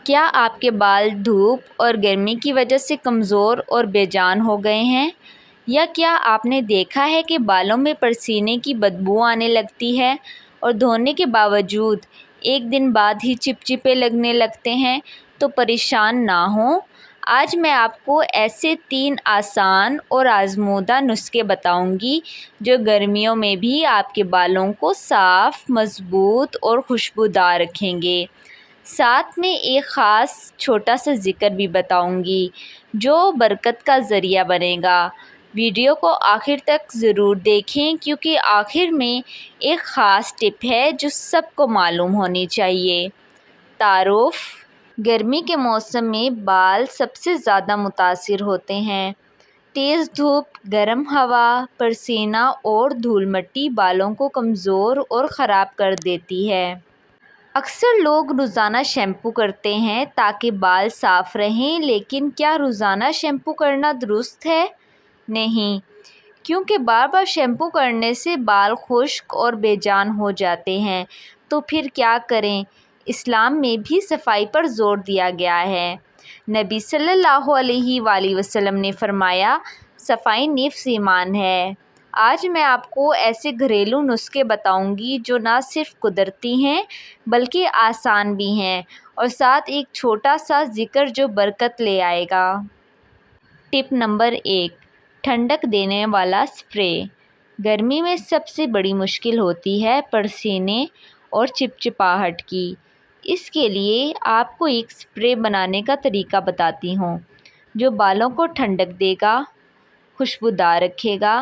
کیا آپ کے بال دھوپ اور گرمی کی وجہ سے کمزور اور بے جان ہو گئے ہیں؟ یا کیا آپ نے دیکھا ہے کہ بالوں میں پسینے کی بدبو آنے لگتی ہے اور دھونے کے باوجود ایک دن بعد ہی چپچپے لگنے لگتے ہیں؟ تو پریشان نہ ہوں، آج میں آپ کو ایسے 3 آسان اور آزمودہ نسخے بتاؤں گی جو گرمیوں میں بھی آپ کے بالوں کو صاف، مضبوط اور خوشبودار رکھیں گے۔ ساتھ میں ایک خاص چھوٹا سا ذکر بھی بتاؤں گی جو برکت کا ذریعہ بنے گا۔ ویڈیو کو آخر تک ضرور دیکھیں کیونکہ آخر میں ایک خاص ٹپ ہے جو سب کو معلوم ہونی چاہیے۔ تعارف: گرمی کے موسم میں بال سب سے زیادہ متاثر ہوتے ہیں۔ تیز دھوپ، گرم ہوا، پسینہ اور دھول مٹی بالوں کو کمزور اور خراب کر دیتی ہے۔ اکثر لوگ روزانہ شیمپو کرتے ہیں تاکہ بال صاف رہیں، لیکن کیا روزانہ شیمپو کرنا درست ہے؟ نہیں، کیونکہ بار بار شیمپو کرنے سے بال خشک اور بے جان ہو جاتے ہیں۔ تو پھر کیا کریں؟ اسلام میں بھی صفائی پر زور دیا گیا ہے۔ نبی صلی اللہ علیہ وآلہ وسلم نے فرمایا، صفائی نصف ایمان ہے۔ آج میں آپ کو ایسے گھریلو نسخے بتاؤں گی جو نہ صرف قدرتی ہیں بلکہ آسان بھی ہیں، اور ساتھ ایک چھوٹا سا ذکر جو برکت لے آئے گا۔ ٹپ نمبر 1، ٹھنڈک دینے والا سپرے۔ گرمی میں سب سے بڑی مشکل ہوتی ہے پسینے اور چپچپاہٹ کی۔ اس کے لیے آپ کو ایک سپرے بنانے کا طریقہ بتاتی ہوں جو بالوں کو ٹھنڈک دے گا، خوشبودار رکھے گا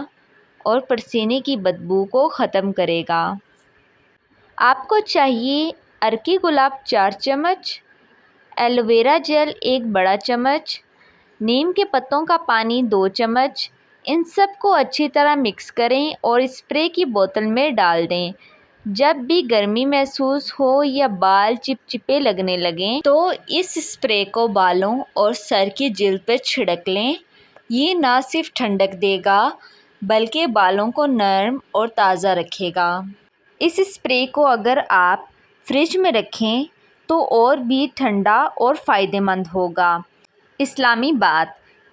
اور پسینے کی بدبو کو ختم کرے گا۔ آپ کو چاہیے ارکی گلاب 4 چمچ، ایلو ویرا جیل 1 بڑا چمچ، نیم کے پتوں کا پانی 2 چمچ۔ ان سب کو اچھی طرح مکس کریں اور اسپرے کی بوتل میں ڈال دیں۔ جب بھی گرمی محسوس ہو یا بال چپچپے لگنے لگیں تو اس اسپرے کو بالوں اور سر کی جلد پر چھڑک لیں۔ یہ نہ صرف ٹھنڈک دے گا بلکہ بالوں کو نرم اور تازہ رکھے گا۔ اس اسپرے کو اگر آپ فریج میں رکھیں تو اور بھی ٹھنڈا اور فائدہ مند ہوگا۔ اسلامی بات: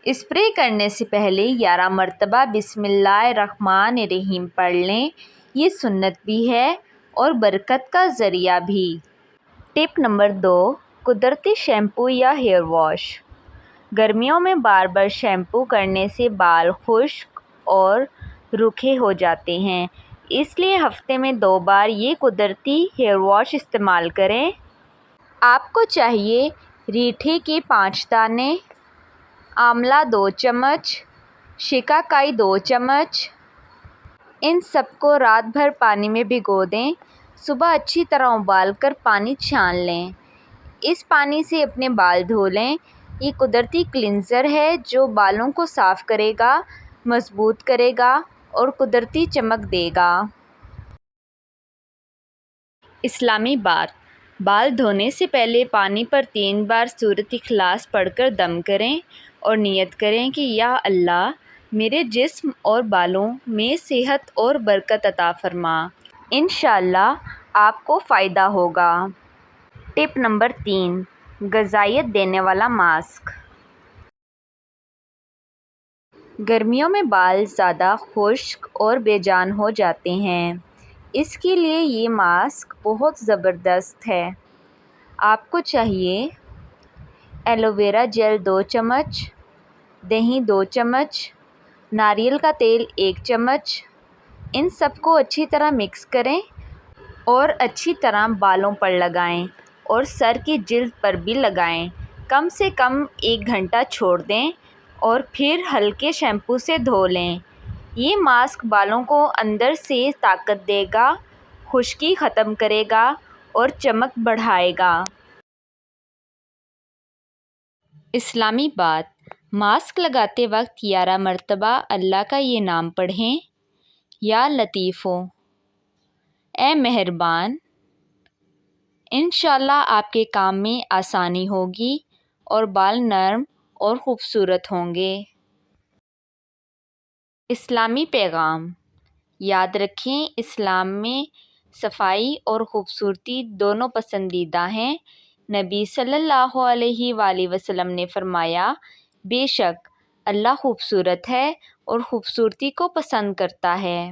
اسپرے کرنے سے پہلے 11 مرتبہ بسم اللہ الرحمن الرحیم پڑھ لیں۔ یہ سنت بھی ہے اور برکت کا ذریعہ بھی۔ ٹپ نمبر 2، قدرتی شیمپو یا ہیئر واش۔ گرمیوں میں بار بار شیمپو کرنے سے بال خشک اور روکھے ہو جاتے ہیں، اس لیے ہفتے میں 2 بار یہ قدرتی ہیئر واش استعمال کریں۔ آپ کو چاہیے ریٹھے کے 5 دانے، آملہ 2 چمچ، شکا کائی 2 چمچ۔ ان سب کو رات بھر پانی میں بھگو دیں۔ صبح اچھی طرح ابال کر پانی چھان لیں۔ اس پانی سے اپنے بال دھو لیں۔ یہ قدرتی کلینزر ہے جو بالوں کو صاف کرے گا، مضبوط کرے گا اور قدرتی چمک دے گا۔ اسلامی بات: بال دھونے سے پہلے پانی پر 3 بار سورۃ اخلاص پڑھ کر دم کریں اور نیت کریں کہ یا اللہ، میرے جسم اور بالوں میں صحت اور برکت عطا فرما۔ انشاءاللہ آپ کو فائدہ ہوگا۔ ٹپ نمبر 3، غذائیت دینے والا ماسک۔ گرمیوں میں بال زیادہ خشک اور بے جان ہو جاتے ہیں، اس کے لیے یہ ماسک بہت زبردست ہے۔ آپ کو چاہیے ایلو ویرا جیل 2 چمچ، دہی 2 چمچ، ناریل کا تیل 1 چمچ۔ ان سب کو اچھی طرح مکس کریں اور اچھی طرح بالوں پر لگائیں اور سر کی جلد پر بھی لگائیں۔ کم سے کم 1 گھنٹہ چھوڑ دیں اور پھر ہلکے شیمپو سے دھو لیں۔ یہ ماسک بالوں کو اندر سے طاقت دے گا، خشکی ختم کرے گا اور چمک بڑھائے گا۔ اسلامی بات: ماسک لگاتے وقت 11 مرتبہ اللہ کا یہ نام پڑھیں، یا لطیفو، اے مہربان۔ انشاءاللہ آپ کے کام میں آسانی ہوگی اور بال نرم اور خوبصورت ہوں گے۔ اسلامی پیغام: یاد رکھیں، اسلام میں صفائی اور خوبصورتی دونوں پسندیدہ ہیں۔ نبی صلی اللہ علیہ وآلہ وسلم نے فرمایا، بے شک اللہ خوبصورت ہے اور خوبصورتی کو پسند کرتا ہے۔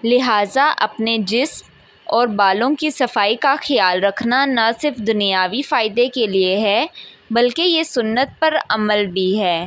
لہٰذا اپنے جسم اور بالوں کی صفائی کا خیال رکھنا نہ صرف دنیاوی فائدے کے لیے ہے بلکہ یہ سنت پر عمل بھی ہے۔